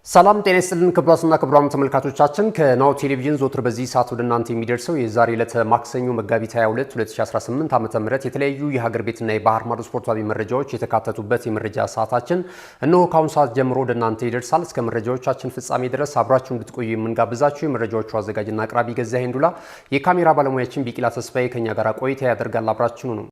ሰላም ጤና ይስጥልን ክቡራትና ክቡራን ተመልካቾቻችን ከናሁ ቴሌቪዥን ዞትር በዚህ ሰዓት ወደ እናንተ የሚደርሰው የዛሬ ዕለት ማክሰኞ መጋቢት 22 2018 ዓ.ም የተለያዩ የሀገር ቤትና የባህር ማዶ ስፖርታዊ መረጃዎች የተካተቱበት የመረጃ ሰዓታችን እነሆ ከአሁን ሰዓት ጀምሮ ወደ እናንተ ይደርሳል። እስከ መረጃዎቻችን ፍጻሜ ድረስ አብራችሁ እንድትቆዩ የምንጋብዛችሁ የመረጃዎቹ አዘጋጅና አቅራቢ ገዛኸኝ ዱላ፣ የካሜራ ባለሙያችን ቢቂላ ተስፋዬ ከኛ ጋር ቆይታ ያደርጋል። አብራችሁ ነው።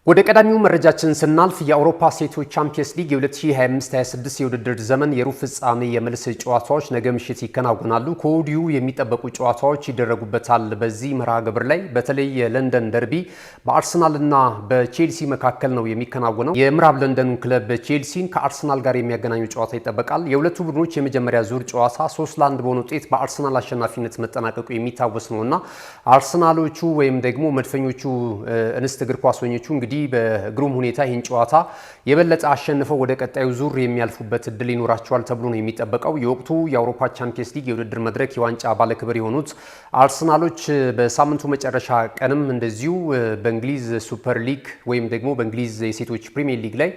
ወደ ቀዳሚው መረጃችን ስናልፍ የአውሮፓ ሴቶች ቻምፒየንስ ሊግ የ2025-26 የውድድር ዘመን የሩብ ፍጻሜ የመልስ ጨዋታዎች ነገ ምሽት ይከናወናሉ። ከወዲሁ የሚጠበቁ ጨዋታዎች ይደረጉበታል። በዚህ መርሃ ግብር ላይ በተለይ የለንደን ደርቢ በአርሰናልና በቼልሲ መካከል ነው የሚከናወነው። የምዕራብ ለንደኑ ክለብ ቼልሲን ከአርሰናል ጋር የሚያገናኙ ጨዋታ ይጠበቃል። የሁለቱ ቡድኖች የመጀመሪያ ዙር ጨዋታ 3-1 በሆነ ውጤት በአርሰናል አሸናፊነት መጠናቀቁ የሚታወስ ነውና አርሰናሎቹ ወይም ደግሞ መድፈኞቹ እንስት እግር ኳሶኞቹ እንግዲህ በግሩም ሁኔታ ይህን ጨዋታ የበለጠ አሸንፈው ወደ ቀጣዩ ዙር የሚያልፉበት እድል ይኖራቸዋል ተብሎ ነው የሚጠበቀው። የወቅቱ የአውሮፓ ቻምፒየንስ ሊግ የውድድር መድረክ የዋንጫ ባለክብር የሆኑት አርሰናሎች በሳምንቱ መጨረሻ ቀንም እንደዚሁ በእንግሊዝ ሱፐር ሊግ ወይም ደግሞ በእንግሊዝ የሴቶች ፕሪሚየር ሊግ ላይ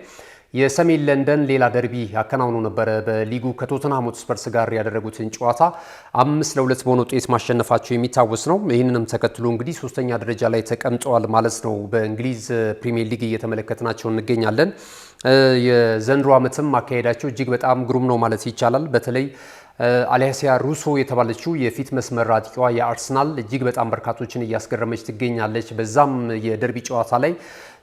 የሰሜን ለንደን ሌላ ደርቢ አከናውኖ ነበረ። በሊጉ ከቶተንሃም ሆትስፐርስ ጋር ያደረጉትን ጨዋታ 5-2 በሆነ ውጤት ማሸነፋቸው የሚታወስ ነው። ይህንንም ተከትሎ እንግዲህ ሶስተኛ ደረጃ ላይ ተቀምጠዋል ማለት ነው። በእንግሊዝ ፕሪሚየር ሊግ እየተመለከትናቸው እንገኛለን። የዘንድሮ ዓመትም አካሄዳቸው እጅግ በጣም ግሩም ነው ማለት ይቻላል። በተለይ አሊያሲያ ሩሶ የተባለችው የፊት መስመር አጥቂዋ የአርሰናል እጅግ በጣም በርካቶችን እያስገረመች ትገኛለች። በዛም የደርቢ ጨዋታ ላይ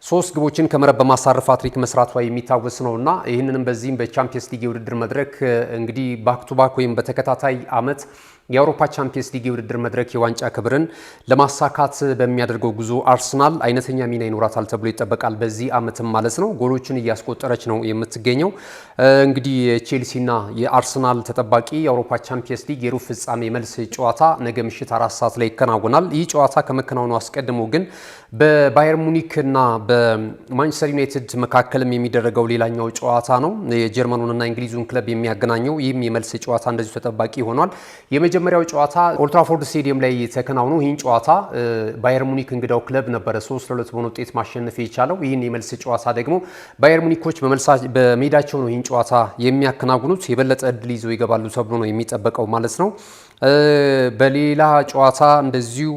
3 ግቦችን ከመረብ በማሳረፍ ሃትሪክ መስራቷ የሚታወስ ነውና ይህንንም በዚህም በቻምፒየንስ ሊግ የውድድር መድረክ እንግዲህ ባክ ቱ ባክ ወይም በተከታታይ ዓመት የአውሮፓ ቻምፒየንስ ሊግ የውድድር መድረክ የዋንጫ ክብርን ለማሳካት በሚያደርገው ጉዞ አርሰናል አይነተኛ ሚና ይኖራታል ተብሎ ይጠበቃል። በዚህ ዓመትም ማለት ነው ጎሎችን እያስቆጠረች ነው የምትገኘው። እንግዲህ የቼልሲና የአርሰናል ተጠባቂ የአውሮፓ ቻምፒየንስ ሊግ የሩብ ፍጻሜ መልስ ጨዋታ ነገ ምሽት 4 ሰዓት ላይ ይከናወናል። ይህ ጨዋታ ከመከናወኑ አስቀድሞ ግን በባየር ሙኒክ እና በማንቸስተር ዩናይትድ መካከልም የሚደረገው ሌላኛው ጨዋታ ነው። የጀርመኑንና እንግሊዙን ክለብ የሚያገናኘው ይህም የመልስ ጨዋታ እንደዚሁ ተጠባቂ ሆኗል። የመጀመሪያው ጨዋታ ኦልድ ትራፎርድ ስቴዲየም ላይ ተከናውኖ ይህን ጨዋታ ባየር ሙኒክ እንግዳው ክለብ ነበረ 3-2 በሆነ ውጤት ማሸነፍ የቻለው። ይህን የመልስ ጨዋታ ደግሞ ባየር ሙኒኮች በሜዳቸው ነው ይህን ጨዋታ የሚያከናውኑት። የበለጠ እድል ይዘው ይገባሉ ተብሎ ነው የሚጠበቀው ማለት ነው። በሌላ ጨዋታ እንደዚሁ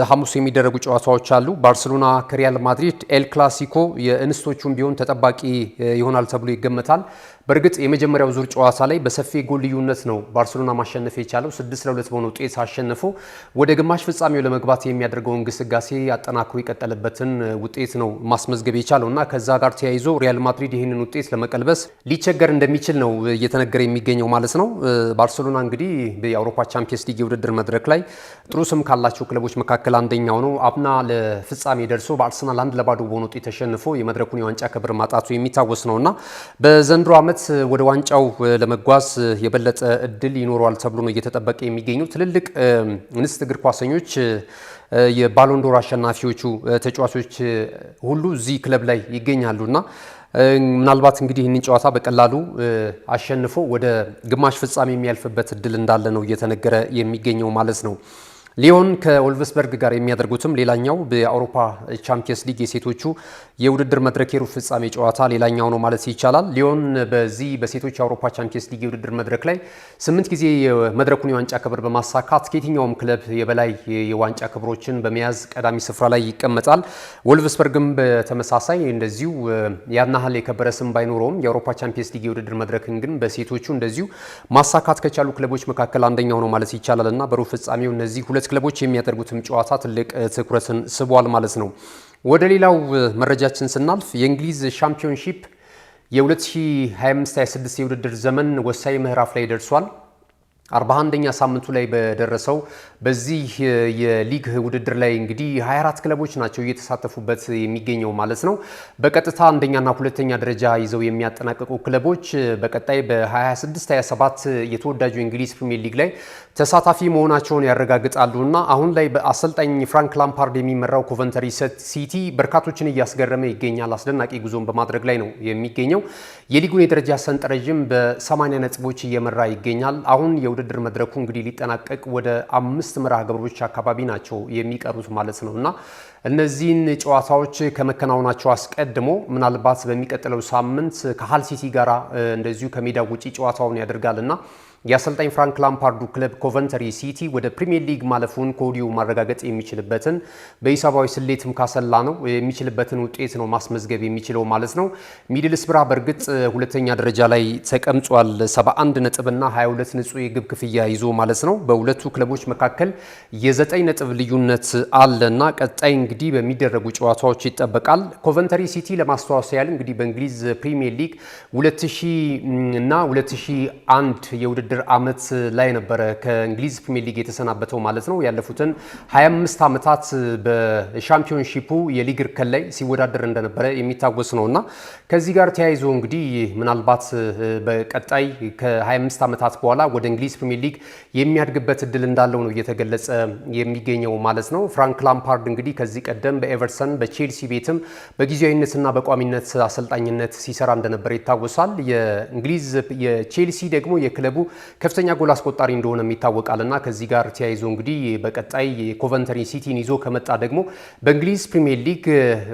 ሐሙስ የሚደረጉ ጨዋታዎች አሉ። ባርሴሎና ከሪያል ማድሪድ ኤል ክላሲኮ የእንስቶቹም ቢሆን ተጠባቂ ይሆናል ተብሎ ይገመታል። በእርግጥ የመጀመሪያው ዙር ጨዋታ ላይ በሰፊ ጎል ልዩነት ነው ባርሴሎና ማሸነፍ የቻለው 6-2 በሆነ ውጤት አሸንፎ ወደ ግማሽ ፍጻሜው ለመግባት የሚያደርገውን ግስጋሴ አጠናክሮ የቀጠለበትን ውጤት ነው ማስመዝገብ የቻለው እና ከዛ ጋር ተያይዞ ሪያል ማድሪድ ይህንን ውጤት ለመቀልበስ ሊቸገር እንደሚችል ነው እየተነገረ የሚገኘው ማለት ነው። ባርሴሎና እንግዲህ የአውሮፓ ቻምፒየንስ ሊግ የውድድር መድረክ ላይ ጥሩ ስም ካላቸው ክለቦች መካከል አንደኛው ነው። አምና ለፍጻሜ ደርሶ በአርሰናል 1-0 በሆነ ውጤት ተሸንፎ የመድረኩን የዋንጫ ክብር ማጣቱ የሚታወስ ነውና በዘንድሮ ዓመት ወደ ዋንጫው ለመጓዝ የበለጠ እድል ይኖረዋል ተብሎ ነው እየተጠበቀ የሚገኙ ትልልቅ እንስት እግር ኳሰኞች የባሎንዶር አሸናፊዎቹ ተጫዋቾች ሁሉ እዚህ ክለብ ላይ ይገኛሉና ምናልባት እንግዲህ ይህንን ጨዋታ በቀላሉ አሸንፎ ወደ ግማሽ ፍጻሜ የሚያልፍበት እድል እንዳለ ነው እየተነገረ የሚገኘው ማለት ነው። ሊዮን ከወልቭስበርግ ጋር የሚያደርጉትም ሌላኛው በአውሮፓ ቻምፒየንስ ሊግ የሴቶቹ የውድድር መድረክ የሩብ ፍጻሜ ጨዋታ ሌላኛው ነው ማለት ይቻላል። ሊዮን በዚህ በሴቶች የአውሮፓ ቻምፒየንስ ሊግ የውድድር መድረክ ላይ 8 ጊዜ የመድረኩን የዋንጫ ክብር በማሳካት ከየትኛውም ክለብ የበላይ የዋንጫ ክብሮችን በመያዝ ቀዳሚ ስፍራ ላይ ይቀመጣል። ወልቭስበርግም በተመሳሳይ እንደዚሁ ያናህል የከበረ ስም ባይኖረውም የአውሮፓ ቻምፒየንስ ሊግ የውድድር መድረክን ግን በሴቶቹ እንደዚሁ ማሳካት ከቻሉ ክለቦች መካከል አንደኛው ነው ማለት ይቻላል እና በሩብ ፍጻሜው እነዚህ ሁለት ክለቦች የሚያደርጉትም ጨዋታ ትልቅ ትኩረትን ስቧል ማለት ነው። ወደ ሌላው መረጃችን ስናልፍ የእንግሊዝ ሻምፒዮንሺፕ የ2025-26 የውድድር ዘመን ወሳኝ ምዕራፍ ላይ ደርሷል። 41ኛ ሳምንቱ ላይ በደረሰው በዚህ የሊግ ውድድር ላይ እንግዲህ 24 ክለቦች ናቸው እየተሳተፉበት የሚገኘው ማለት ነው። በቀጥታ አንደኛና ሁለተኛ ደረጃ ይዘው የሚያጠናቅቁ ክለቦች በቀጣይ በ26-27 የተወዳጁ እንግሊዝ ፕሪሚየር ሊግ ላይ ተሳታፊ መሆናቸውን ያረጋግጣሉና አሁን ላይ በአሰልጣኝ ፍራንክ ላምፓርድ የሚመራው ኮቨንተሪ ሲቲ በርካቶችን እያስገረመ ይገኛል። አስደናቂ ጉዞን በማድረግ ላይ ነው የሚገኘው። የሊጉን የደረጃ ሰንጠረዥም በ80 ነጥቦች እየመራ ይገኛል። አሁን የውድድር መድረኩ እንግዲህ ሊጠናቀቅ ወደ 5 መርሃ ግብሮች አካባቢ ናቸው የሚቀሩት ማለት ነውና እነዚህን ጨዋታዎች ከመከናወናቸው አስቀድሞ ምናልባት በሚቀጥለው ሳምንት ከሃል ሲቲ ጋራ እንደዚሁ ከሜዳው ውጪ ጨዋታውን ያደርጋልና የአሰልጣኝ ፍራንክ ላምፓርዱ ክለብ ኮቨንተሪ ሲቲ ወደ ፕሪሚየር ሊግ ማለፉን ከወዲሁ ማረጋገጥ የሚችልበትን በሂሳባዊ ስሌትም ካሰላ ነው የሚችልበትን ውጤት ነው ማስመዝገብ የሚችለው ማለት ነው። ሚድልስብራ በእርግጥ ሁለተኛ ደረጃ ላይ ተቀምጧል 71 ነጥብና 22 ንጹህ የግብ ክፍያ ይዞ ማለት ነው። በሁለቱ ክለቦች መካከል የ9 ነጥብ ልዩነት አለና ቀጣይ እንግዲህ በሚደረጉ ጨዋታዎች ይጠበቃል። ኮቨንተሪ ሲቲ ለማስተዋወስ ያህል እንግዲህ በእንግሊዝ ፕሪሚየር ሊግ 2000 እና 2001 የውድድር ዓመት ላይ ነበረ ከእንግሊዝ ፕሪሚየር ሊግ የተሰናበተው ማለት ነው። ያለፉትን 25 ዓመታት በሻምፒዮንሺፑ የሊግ እርከን ላይ ሲወዳደር እንደነበረ የሚታወስ ነውና ከዚህ ጋር ተያይዞ እንግዲህ ምናልባት በቀጣይ ከ25 ዓመታት በኋላ ወደ እንግሊዝ ፕሪሚየር ሊግ የሚያድግበት እድል እንዳለው ነው እየተገለጸ የሚገኘው ማለት ነው። ፍራንክ ላምፓርድ እንግዲህ ከዚህ ቀደም በኤቨርተን በቼልሲ ቤትም በጊዜያዊነትና በቋሚነት አሰልጣኝነት ሲሰራ እንደነበረ ይታወሳል። የእንግሊዝ የቼልሲ ደግሞ የክለቡ ከፍተኛ ጎል አስቆጣሪ እንደሆነ ይታወቃልና ከዚህ ጋር ተያይዞ እንግዲህ በቀጣይ ኮቨንተሪ ሲቲን ይዞ ከመጣ ደግሞ በእንግሊዝ ፕሪሚየር ሊግ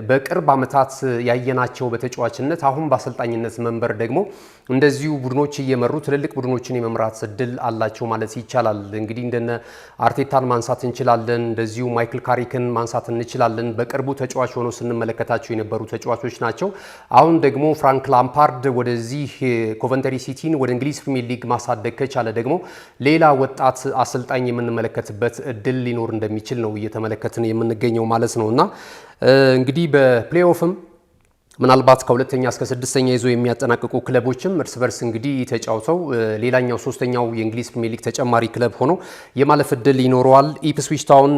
በቅርብ ዓመታት ያየናቸው በተጫዋችነት አሁን በአሰልጣኝነት መንበር ደግሞ እንደዚሁ ቡድኖች እየመሩ ትልልቅ ቡድኖችን የመምራት እድል አላቸው ማለት ይቻላል። እንግዲህ እንደነ አርቴታን ማንሳት እንችላለን፣ እንደዚሁ ማይክል ካሪክን ማንሳት እንችላለን። በቅርቡ ተጫዋች ሆነው ስንመለከታቸው የነበሩ ተጫዋቾች ናቸው። አሁን ደግሞ ፍራንክ ላምፓርድ ወደዚህ ኮቨንተሪ ሲቲን ወደ እንግሊዝ ፕሪሚየር ሊግ ማሳደግ ከቻለ ደግሞ ሌላ ወጣት አሰልጣኝ የምንመለከትበት እድል ሊኖር እንደሚችል ነው እየተመለከትን የምንገኘው ማለት ነውና እንግዲህ በፕሌይኦፍም ምናልባት ከሁለተኛ እስከ ስድስተኛ ይዞ የሚያጠናቅቁ ክለቦችም እርስ በርስ እንግዲህ ተጫውተው ሌላኛው ሶስተኛው የእንግሊዝ ፕሪሚየር ሊግ ተጨማሪ ክለብ ሆኖ የማለፍ እድል ይኖረዋል። ኢፕስዊች ታውን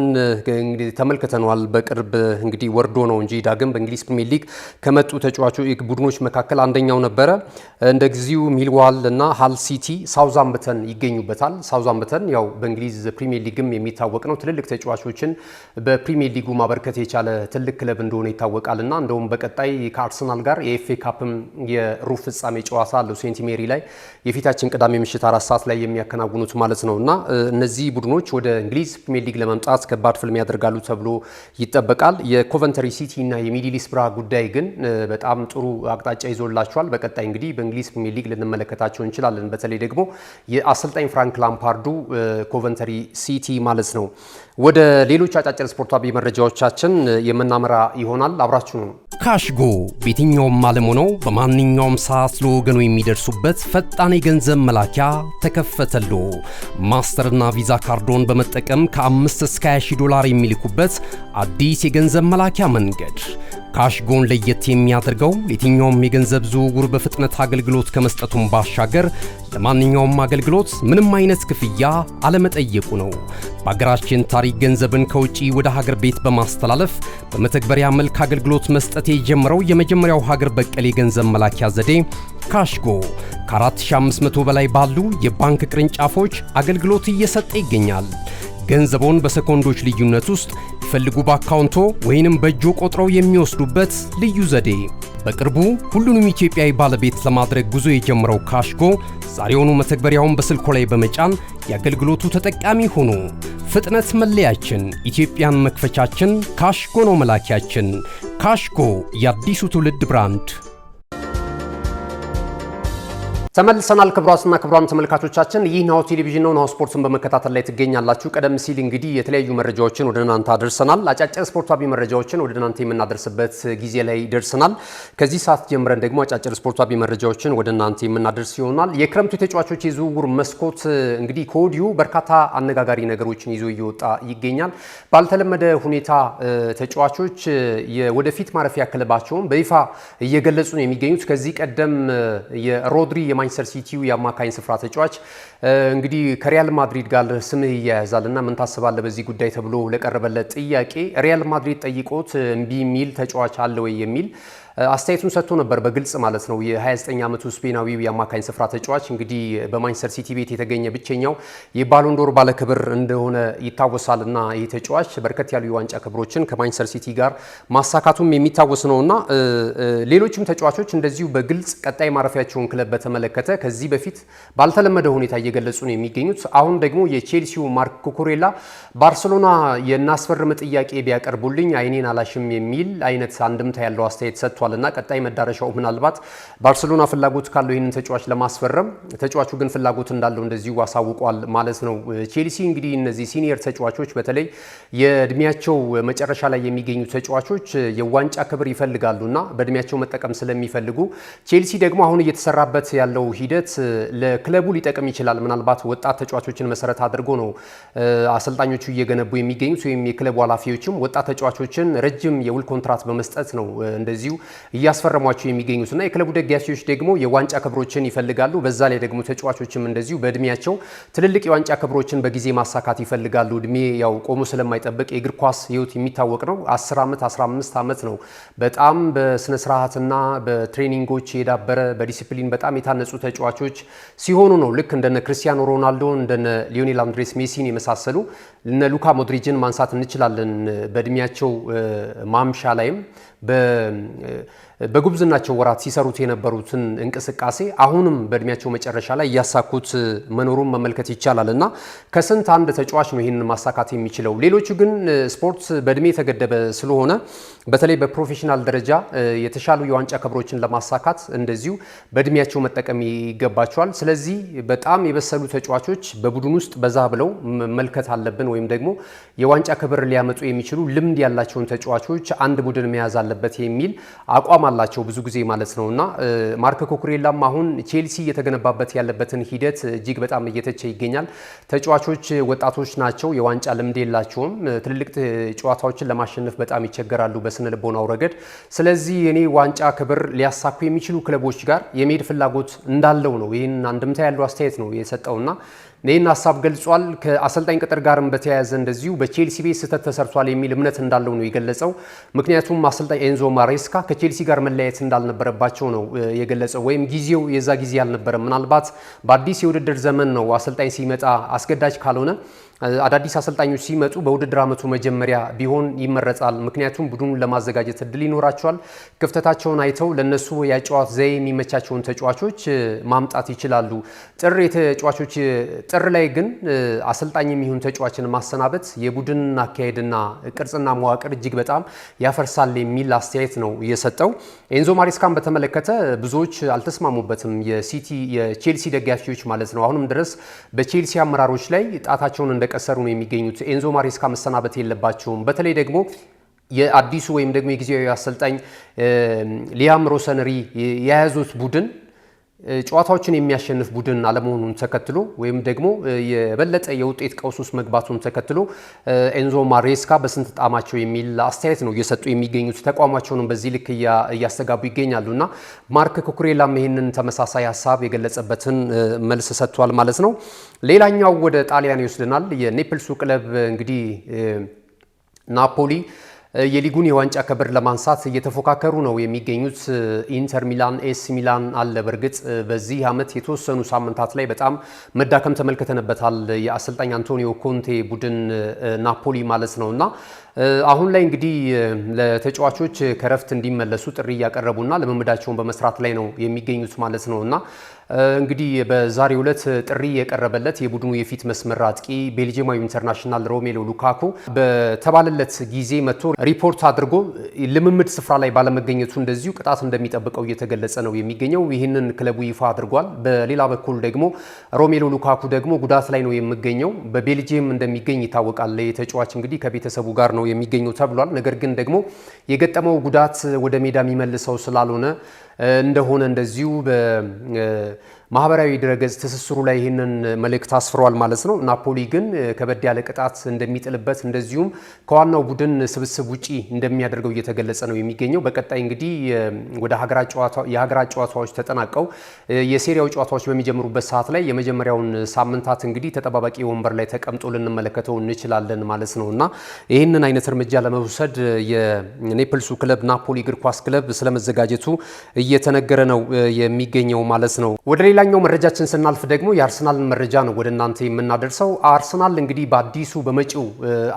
እንግዲህ ተመልክተናል። በቅርብ እንግዲህ ወርዶ ነው እንጂ ዳግም በእንግሊዝ ፕሪሚየር ሊግ ከመጡ ተጫዋቾች ቡድኖች መካከል አንደኛው ነበረ። እንደዚሁ ሚልዋል እና ሃል ሲቲ፣ ሳውዛምፕተን ይገኙበታል። ሳውዛምፕተን ያው በእንግሊዝ ፕሪሚየር ሊግም የሚታወቅ ነው። ትልልቅ ተጫዋቾችን በፕሪሚየር ሊጉ ማበርከት የቻለ ትልቅ ክለብ እንደሆነ ይታወቃልና እንደውም በቀጣይ አርሰናል ጋር የኤፍኤ ካፕም የሩብ ፍጻሜ ጨዋታ አለው ሴንት ሜሪ ላይ የፊታችን ቅዳሜ ምሽት 4 ሰዓት ላይ የሚያከናውኑት ማለት ነውና እነዚህ ቡድኖች ወደ እንግሊዝ ፕሪሚየር ሊግ ለመምጣት ከባድ ፍልሚያ ያደርጋሉ ተብሎ ይጠበቃል። የኮቨንተሪ ሲቲ እና የሚድልስብራ ጉዳይ ግን በጣም ጥሩ አቅጣጫ ይዞላቸዋል። በቀጣይ እንግዲህ በእንግሊዝ ፕሪሚየር ሊግ ልንመለከታቸው እንችላለን። በተለይ ደግሞ የአሰልጣኝ ፍራንክ ላምፓርዱ ኮቨንተሪ ሲቲ ማለት ነው። ወደ ሌሎች አጫጭር ስፖርታዊ መረጃዎቻችን የምናመራ ይሆናል። አብራችሁ ነው። ካሽጎ በየትኛውም ዓለም ሆነው በማንኛውም ሰዓት ለወገኑ የሚደርሱበት ፈጣን የገንዘብ መላኪያ ተከፈተሎ። ማስተርና ቪዛ ካርዶን በመጠቀም ከ5 እስከ 20 ዶላር የሚልኩበት አዲስ የገንዘብ መላኪያ መንገድ። ካሽጎን ለየት የሚያደርገው የትኛውም የገንዘብ ዝውውር በፍጥነት አገልግሎት ከመስጠቱም ባሻገር ለማንኛውም አገልግሎት ምንም አይነት ክፍያ አለመጠየቁ ነው። በሀገራችን ታሪክ ገንዘብን ከውጪ ወደ ሀገር ቤት በማስተላለፍ በመተግበሪያ መልክ አገልግሎት መስጠት የጀመረው የመጀመሪያው ሀገር በቀል የገንዘብ መላኪያ ዘዴ ካሽጎ ከ4500 በላይ ባሉ የባንክ ቅርንጫፎች አገልግሎት እየሰጠ ይገኛል። ገንዘቦን በሰኮንዶች ልዩነት ውስጥ ይፈልጉ በአካውንቶ ወይንም በእጆ ቆጥረው የሚወስዱበት ልዩ ዘዴ። በቅርቡ ሁሉንም ኢትዮጵያዊ ባለቤት ለማድረግ ጉዞ የጀመረው ካሽጎ ዛሬውኑ መተግበሪያውን በስልኮ ላይ በመጫን የአገልግሎቱ ተጠቃሚ ሆኑ። ፍጥነት መለያችን፣ ኢትዮጵያን መክፈቻችን፣ ካሽጎ ነው መላኪያችን። ካሽጎ የአዲሱ ትውልድ ብራንድ። ተመልሰናል። ክቡራትና ክቡራን ተመልካቾቻችን ይህ ናሁ ቴሌቪዥን ነው። ናሁ ስፖርትን በመከታተል ላይ ትገኛላችሁ። ቀደም ሲል እንግዲህ የተለያዩ መረጃዎችን ወደ እናንተ አድርሰናል። አጫጭር ስፖርታዊ መረጃዎችን ወደ እናንተ የምናደርስበት ጊዜ ላይ ደርሰናል። ከዚህ ሰዓት ጀምረን ደግሞ አጫጭር ስፖርታዊ መረጃዎችን ወደ እናንተ የምናደርስ ይሆናል። የክረምቱ ተጫዋቾች የዝውውር መስኮት እንግዲህ ከወዲሁ በርካታ አነጋጋሪ ነገሮችን ይዞ እየወጣ ይገኛል። ባልተለመደ ሁኔታ ተጫዋቾች የወደፊት ማረፊያ ክለባቸውን በይፋ እየገለጹ ነው የሚገኙት። ከዚህ ቀደም የሮድሪ ማንቸስተር ሲቲው የአማካኝ ስፍራ ተጫዋች እንግዲህ ከሪያል ማድሪድ ጋር ስምህ ይያያዛልና ምን ታስባለህ በዚህ ጉዳይ ተብሎ ለቀረበለት ጥያቄ ሪያል ማድሪድ ጠይቆት እምቢ የሚል ተጫዋች አለ ወይ የሚል አስተያየቱን ሰጥቶ ነበር በግልጽ ማለት ነው። የ29 ዓመቱ ስፔናዊው የአማካኝ ስፍራ ተጫዋች እንግዲህ በማንቸስተር ሲቲ ቤት የተገኘ ብቸኛው የባሎን ዶር ባለክብር እንደሆነ ይታወሳልና ይህ ተጫዋች በርከት ያሉ የዋንጫ ክብሮችን ከማንቸስተር ሲቲ ጋር ማሳካቱም የሚታወስ ነውና ሌሎችም ተጫዋቾች እንደዚሁ በግልጽ ቀጣይ ማረፊያቸውን ክለብ በተመለከተ ከዚህ በፊት ባልተለመደ ሁኔታ እየገለጹ ነው የሚገኙት። አሁን ደግሞ የቼልሲው ማርክ ኩኩሬላ ባርሴሎና የናስፈርም ጥያቄ ቢያቀርቡልኝ አይኔን አላሽም የሚል አይነት አንድምታ ያለው አስተያየት ሰጥቷልና ቀጣይ መዳረሻው ምናልባት ባርሴሎና ፍላጎት ካለው ይህንን ተጫዋች ለማስፈረም ተጫዋቹ ግን ፍላጎት እንዳለው እንደዚሁ አሳውቋል ማለት ነው። ቼልሲ እንግዲህ እነዚህ ሲኒየር ተጫዋቾች በተለይ የእድሜያቸው መጨረሻ ላይ የሚገኙ ተጫዋቾች የዋንጫ ክብር ይፈልጋሉና በእድሜያቸው መጠቀም ስለሚፈልጉ ቼልሲ ደግሞ አሁን እየተሰራበት ያለው ሂደት ለክለቡ ሊጠቅም ይችላል። ምናልባት ወጣት ተጫዋቾችን መሰረት አድርጎ ነው አሰልጣኞቹ እየገነቡ የሚገኙት ወይም የክለቡ ኃላፊዎችም ወጣት ተጫዋቾችን ረጅም የውል ኮንትራት በመስጠት ነው እንደዚሁ እያስፈረሟቸው የሚገኙትና የክለቡ ደጋፊዎች ደግሞ የዋንጫ ክብሮችን ይፈልጋሉ። በዛ ላይ ደግሞ ተጫዋቾችም እንደዚሁ በእድሜያቸው ትልልቅ የዋንጫ ክብሮችን በጊዜ ማሳካት ይፈልጋሉ። እድሜ ያው ቆሞ ስለማይጠብቅ የእግር ኳስ ህይወት የሚታወቅ ነው። 10 ዓመት 15 ዓመት ነው በጣም በስነ ስርዓትና በትሬኒንጎች የዳበረ በዲሲፕሊን በጣም የታነጹ ተጫዋቾች ሲሆኑ ነው ልክ እንደነ ክርስቲያኖ ሮናልዶ እንደነ ሊዮኔል አንድሬስ ሜሲን የመሳሰሉ እነ ሉካ ሞድሪጅን ማንሳት እንችላለን። በእድሜያቸው ማምሻ ላይም በጉብዝናቸው ወራት ሲሰሩት የነበሩትን እንቅስቃሴ አሁንም በእድሜያቸው መጨረሻ ላይ እያሳኩት መኖሩን መመልከት ይቻላል እና ከስንት አንድ ተጫዋች ነው ይህንን ማሳካት የሚችለው። ሌሎቹ ግን ስፖርት በእድሜ የተገደበ ስለሆነ በተለይ በፕሮፌሽናል ደረጃ የተሻሉ የዋንጫ ክብሮችን ለማሳካት እንደዚሁ በእድሜያቸው መጠቀም ይገባቸዋል። ስለዚህ በጣም የበሰሉ ተጫዋቾች በቡድን ውስጥ በዛ ብለው መመልከት አለብን፣ ወይም ደግሞ የዋንጫ ክብር ሊያመጡ የሚችሉ ልምድ ያላቸውን ተጫዋቾች አንድ ቡድን መያዝ አለበት የሚል አቋም አላቸው ብዙ ጊዜ ማለት ነውና ማርክ ኩኩሬላም አሁን ቼልሲ እየተገነባበት ያለበትን ሂደት እጅግ በጣም እየተቸ ይገኛል። ተጫዋቾች ወጣቶች ናቸው፣ የዋንጫ ልምድ የላቸውም። ትልልቅ ጨዋታዎችን ለማሸነፍ በጣም ይቸገራሉ በስነ ልቦናው ረገድ። ስለዚህ እኔ ዋንጫ ክብር ሊያሳኩ የሚችሉ ክለቦች ጋር የመሄድ ፍላጎት እንዳለው ነው ይህን አንድምታ ያለው አስተያየት ነው የሰጠውና ይህን ሀሳብ ገልጿል። ከአሰልጣኝ ቅጥር ጋርም በተያያዘ እንደዚሁ በቼልሲ ቤት ስህተት ተሰርቷል የሚል እምነት እንዳለው ነው የገለጸው። ምክንያቱም አሰልጣኝ ኤንዞ ማሬስካ ከቼልሲ ጋር መለያየት እንዳልነበረባቸው ነው የገለጸው። ወይም ጊዜው የዛ ጊዜ አልነበረም። ምናልባት በአዲስ የውድድር ዘመን ነው አሰልጣኝ ሲመጣ አስገዳጅ ካልሆነ አዳዲስ አሰልጣኞች ሲመጡ በውድድር ዓመቱ መጀመሪያ ቢሆን ይመረጣል። ምክንያቱም ቡድኑን ለማዘጋጀት እድል ይኖራቸዋል። ክፍተታቸውን አይተው ለነሱ የጨዋታ ዘዬ የሚመቻቸውን ተጫዋቾች ማምጣት ይችላሉ። ጥር ላይ ግን አሰልጣኝ የሚሆን ተጫዋችን ማሰናበት የቡድን አካሄድና ቅርጽና መዋቅር እጅግ በጣም ያፈርሳል የሚል አስተያየት ነው የሰጠው። ኤንዞ ማሬስካን በተመለከተ ብዙዎች አልተስማሙበትም፣ የቼልሲ ደጋፊዎች ማለት ነው። አሁንም ድረስ በቼልሲ አመራሮች ላይ ጣታቸውን እንደቀሰሩ ነው የሚገኙት። ኤንዞ ማሬስካ መሰናበት የለባቸውም። በተለይ ደግሞ የአዲሱ ወይም ደግሞ የጊዜያዊ አሰልጣኝ ሊያም ሮሰነሪ የያዙት ቡድን ጨዋታዎችን የሚያሸንፍ ቡድን አለመሆኑን ተከትሎ ወይም ደግሞ የበለጠ የውጤት ቀውስ ውስጥ መግባቱን ተከትሎ ኤንዞ ማሬስካ በስንት ጣማቸው የሚል አስተያየት ነው እየሰጡ የሚገኙት። ተቋማቸውንም በዚህ ልክ እያስተጋቡ ይገኛሉና ማርክ ኩኩሬላም ይህንን ተመሳሳይ ሀሳብ የገለጸበትን መልስ ሰጥቷል ማለት ነው። ሌላኛው ወደ ጣሊያን ይወስደናል። የኔፕልሱ ክለብ እንግዲህ ናፖሊ የሊጉን የዋንጫ ክብር ለማንሳት እየተፎካከሩ ነው የሚገኙት። ኢንተር ሚላን፣ ኤስ ሚላን አለ። በእርግጥ በዚህ ዓመት የተወሰኑ ሳምንታት ላይ በጣም መዳከም ተመልክተንበታል። የአሰልጣኝ አንቶኒዮ ኮንቴ ቡድን ናፖሊ ማለት ነውና አሁን ላይ እንግዲህ ለተጫዋቾች ከረፍት እንዲመለሱ ጥሪ እያቀረቡና ልምምዳቸውን በመስራት ላይ ነው የሚገኙት ማለት ነውና እንግዲህ በዛሬው ዕለት ጥሪ የቀረበለት የቡድኑ የፊት መስመር አጥቂ ቤልጂየማዊ ኢንተርናሽናል ሮሜሎ ሉካኩ በተባለለት ጊዜ መጥቶ ሪፖርት አድርጎ ልምምድ ስፍራ ላይ ባለመገኘቱ እንደዚሁ ቅጣት እንደሚጠብቀው እየተገለጸ ነው የሚገኘው። ይህንን ክለቡ ይፋ አድርጓል። በሌላ በኩል ደግሞ ሮሜሎ ሉካኩ ደግሞ ጉዳት ላይ ነው የሚገኘው። በቤልጂየም እንደሚገኝ ይታወቃል። የተጫዋች እንግዲህ ከቤተሰቡ ጋር ነው የሚገኘው ተብሏል። ነገር ግን ደግሞ የገጠመው ጉዳት ወደ ሜዳ የሚመልሰው ስላልሆነ እንደሆነ እንደዚሁ ማህበራዊ ድረገጽ ትስስሩ ላይ ይህንን መልእክት አስፍሯል ማለት ነው። ናፖሊ ግን ከበድ ያለ ቅጣት እንደሚጥልበት እንደዚሁም ከዋናው ቡድን ስብስብ ውጪ እንደሚያደርገው እየተገለጸ ነው የሚገኘው። በቀጣይ እንግዲህ ወደ የሀገራት ጨዋታዎች ተጠናቀው የሴሪያው ጨዋታዎች በሚጀምሩበት ሰዓት ላይ የመጀመሪያውን ሳምንታት እንግዲህ ተጠባባቂ ወንበር ላይ ተቀምጦ ልንመለከተው እንችላለን ማለት ነው እና ይህንን አይነት እርምጃ ለመውሰድ የኔፕልሱ ክለብ ናፖሊ እግር ኳስ ክለብ ስለመዘጋጀቱ እየተነገረ ነው የሚገኘው ማለት ነው። ወደ ሌላኛው መረጃችን ስናልፍ ደግሞ የአርሰናልን መረጃ ነው ወደ እናንተ የምናደርሰው። አርሰናል እንግዲህ በመጪው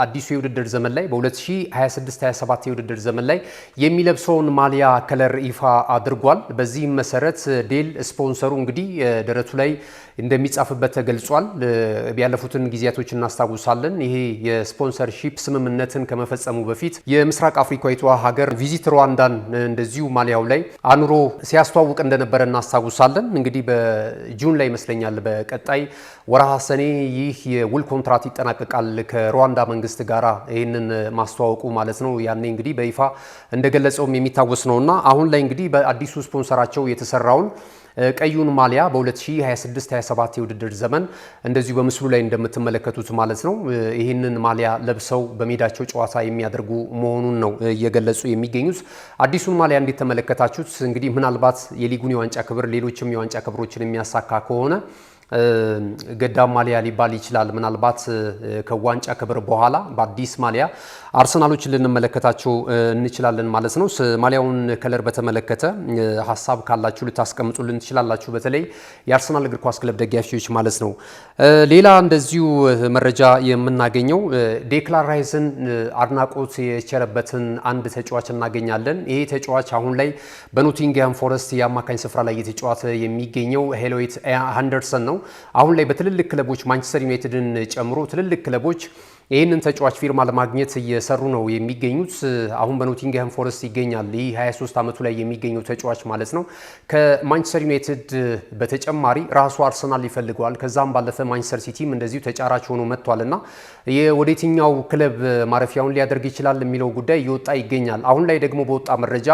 አዲሱ የውድድር ዘመን ላይ በ2026/27 የውድድር ዘመን ላይ የሚለብሰውን ማሊያ ከለር ይፋ አድርጓል። በዚህም መሰረት ዴል ስፖንሰሩ እንግዲህ ደረቱ ላይ እንደሚጻፍበት ተገልጿል። ያለፉትን ጊዜያቶች እናስታውሳለን። ይሄ የስፖንሰርሺፕ ስምምነትን ከመፈጸሙ በፊት የምስራቅ አፍሪካዊቷ ሀገር ቪዚት ሩዋንዳን እንደዚሁ ማሊያው ላይ አኑሮ ሲያስተዋውቅ እንደነበረ እናስታውሳለን። እንግዲህ በጁን ላይ ይመስለኛል በቀጣይ ወርሃ ሰኔ ይህ የውል ኮንትራት ይጠናቀቃል ከሩዋንዳ መንግስት ጋር ይህንን ማስተዋወቁ ማለት ነው። ያኔ እንግዲህ በይፋ እንደገለጸውም የሚታወስ ነውና አሁን ላይ እንግዲህ በአዲሱ ስፖንሰራቸው የተሰራውን ቀዩን ማሊያ በ2026/27 የውድድር ዘመን እንደዚሁ በምስሉ ላይ እንደምትመለከቱት ማለት ነው ይህንን ማሊያ ለብሰው በሜዳቸው ጨዋታ የሚያደርጉ መሆኑን ነው እየገለጹ የሚገኙት። አዲሱን ማሊያ እንዴት ተመለከታችሁት? እንግዲህ ምናልባት የሊጉን የዋንጫ ክብር ሌሎችም የዋንጫ ክብሮችን የሚያሳካ ከሆነ ገዳም ማሊያ ሊባል ይችላል። ምናልባት ከዋንጫ ክብር በኋላ በአዲስ ማሊያ አርሰናሎችን ልንመለከታቸው እንችላለን ማለት ነው። ማሊያውን ከለር በተመለከተ ሀሳብ ካላችሁ ልታስቀምጡልን ትችላላችሁ፣ በተለይ የአርሰናል እግር ኳስ ክለብ ደጋፊዎች ማለት ነው። ሌላ እንደዚሁ መረጃ የምናገኘው ዴክላን ራይስን አድናቆት የቸረበትን አንድ ተጫዋች እናገኛለን። ይሄ ተጫዋች አሁን ላይ በኖቲንግሃም ፎረስት የአማካኝ ስፍራ ላይ የተጫወተ የሚገኘው ኤሊዮት አንደርሰን ነው። አሁን ላይ በትልልቅ ክለቦች ማንቸስተር ዩናይትድን ጨምሮ ትልልቅ ክለቦች ይህንን ተጫዋች ፊርማ ለማግኘት እየሰሩ ነው የሚገኙት። አሁን በኖቲንግሃም ፎረስት ይገኛል። ይህ 23 ዓመቱ ላይ የሚገኘው ተጫዋች ማለት ነው። ከማንቸስተር ዩናይትድ በተጨማሪ ራሱ አርሰናል ይፈልገዋል። ከዛም ባለፈ ማንቸስተር ሲቲም እንደዚሁ ተጫራች ሆኖ መጥቷልና ወደ የትኛው ክለብ ማረፊያውን ሊያደርግ ይችላል የሚለው ጉዳይ እየወጣ ይገኛል። አሁን ላይ ደግሞ በወጣ መረጃ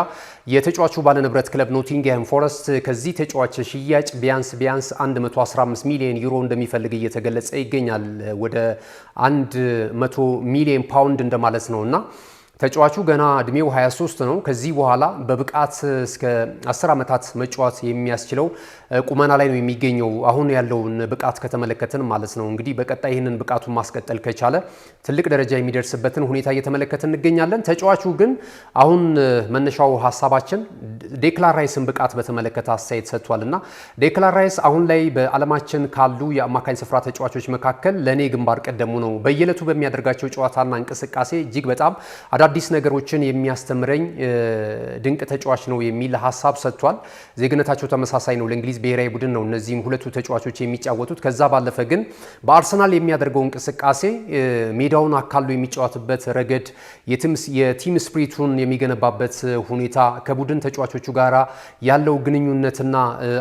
የተጫዋቹ ባለንብረት ክለብ ኖቲንግሃም ፎረስት ከዚህ ተጫዋች ሽያጭ ቢያንስ 115 ሚሊዮን ዩሮ እንደሚፈልግ እየተገለጸ ይገኛል። ወደ 100 ሚሊዮን ፓውንድ እንደማለት ነውና ተጫዋቹ ገና እድሜው 23 ነው። ከዚህ በኋላ በብቃት እስከ 10 ዓመታት መጫወት የሚያስችለው ቁመና ላይ ነው የሚገኘው አሁን ያለውን ብቃት ከተመለከትን ማለት ነው። እንግዲህ በቀጣይ ይህንን ብቃቱን ማስቀጠል ከቻለ ትልቅ ደረጃ የሚደርስበትን ሁኔታ እየተመለከትን እንገኛለን። ተጫዋቹ ግን አሁን መነሻው ሀሳባችን ዴክላን ራይስን ብቃት በተመለከተ አስተያየት ሰጥቷልና ዴክላን ራይስ አሁን ላይ በዓለማችን ካሉ የአማካኝ ስፍራ ተጫዋቾች መካከል ለኔ ግንባር ቀደሙ ነው። በየዕለቱ በሚያደርጋቸው ጨዋታና እንቅስቃሴ እጅግ በጣም አዲስ ነገሮችን የሚያስተምረኝ ድንቅ ተጫዋች ነው የሚል ሀሳብ ሰጥቷል። ዜግነታቸው ተመሳሳይ ነው፣ ለእንግሊዝ ብሔራዊ ቡድን ነው እነዚህም ሁለቱ ተጫዋቾች የሚጫወቱት። ከዛ ባለፈ ግን በአርሰናል የሚያደርገው እንቅስቃሴ ሜዳውን አካሎ የሚጫወትበት ረገድ የቲም ስፕሪቱን የሚገነባበት ሁኔታ ከቡድን ተጫዋቾቹ ጋራ ያለው ግንኙነትና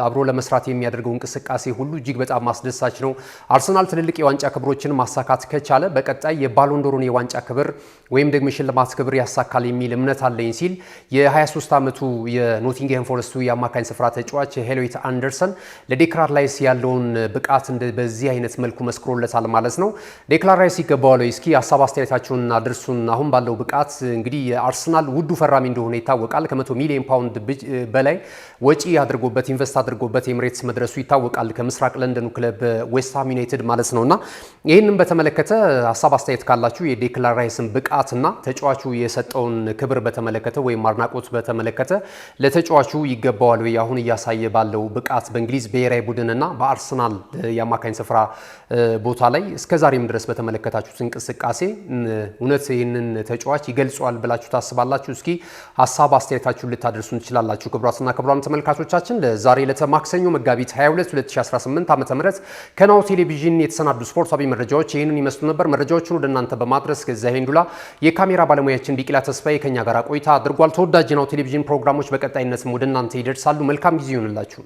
አብሮ ለመስራት የሚያደርገው እንቅስቃሴ ሁሉ እጅግ በጣም ማስደሳች ነው። አርሰናል ትልልቅ የዋንጫ ክብሮችን ማሳካት ከቻለ በቀጣይ የባሎንዶሩን የዋንጫ ክብር ወይም ደግሞ ሽልማት ክብር ያሳካል የሚል እምነት አለኝ ሲል የ23 ዓመቱ የኖቲንግሃም ፎረስቱ የአማካኝ ስፍራ ተጫዋች ኤሊዮት አንደርሰን ለዴክላን ራይስ ያለውን ብቃት በዚህ አይነት መልኩ መስክሮለታል ማለት ነው። ዴክላን ራይስ ይገባዋል። እስኪ ሀሳብ አስተያየታችሁን አድርሱን። አሁን ባለው ብቃት እንግዲህ የአርሰናል ውዱ ፈራሚ እንደሆነ ይታወቃል። ከ100 ሚሊዮን ፓውንድ በላይ ወጪ አድርጎበት ኢንቨስት አድርጎበት ኤምሬትስ መድረሱ ይታወቃል። ከምስራቅ ለንደኑ ክለብ ዌስትሃም ዩናይትድ ማለት ነውና ይህንን በተመለከተ ሀሳብ አስተያየት ካላችሁ የዴክላን ራይስን ብቃትና ተጫዋቹ የሰጠውን ክብር በተመለከተ ወይም አድናቆት በተመለከተ ለተጫዋቹ ይገባዋል ወይ አሁን እያሳየ ባለው ብቃት በእንግሊዝ ብሔራዊ ቡድንና በአርሰናል የአማካኝ ስፍራ ቦታ ላይ እስከዛሬም ድረስ በተመለከታችሁት እንቅስቃሴ እውነት ይህንን ተጫዋች ይገልጿል ብላችሁ ታስባላችሁ? እስኪ ሀሳብ አስተያየታችሁን ልታደርሱን ትችላላችሁ። ክቡራትና ክቡራን ተመልካቾቻችን ለዛሬ ለማክሰኞ መጋቢት 22 2018 ዓ.ም ከናሁ ቴሌቪዥን የተሰናዱ ስፖርታዊ መረጃዎች ይህንን ይመስሉ ነበር። መረጃዎቹን ወደ እናንተ በማድረስ ገዛ ሄንዱላ የካሜራ ባለሙያችን ቢቂላ ተስፋዬ ከኛ ጋር ቆይታ አድርጓል። ተወዳጅ ናሁ ቴሌቪዥን ፕሮግራሞች በቀጣይነትም ወደ እናንተ ይደርሳሉ። መልካም ጊዜ ይሁንላችሁ።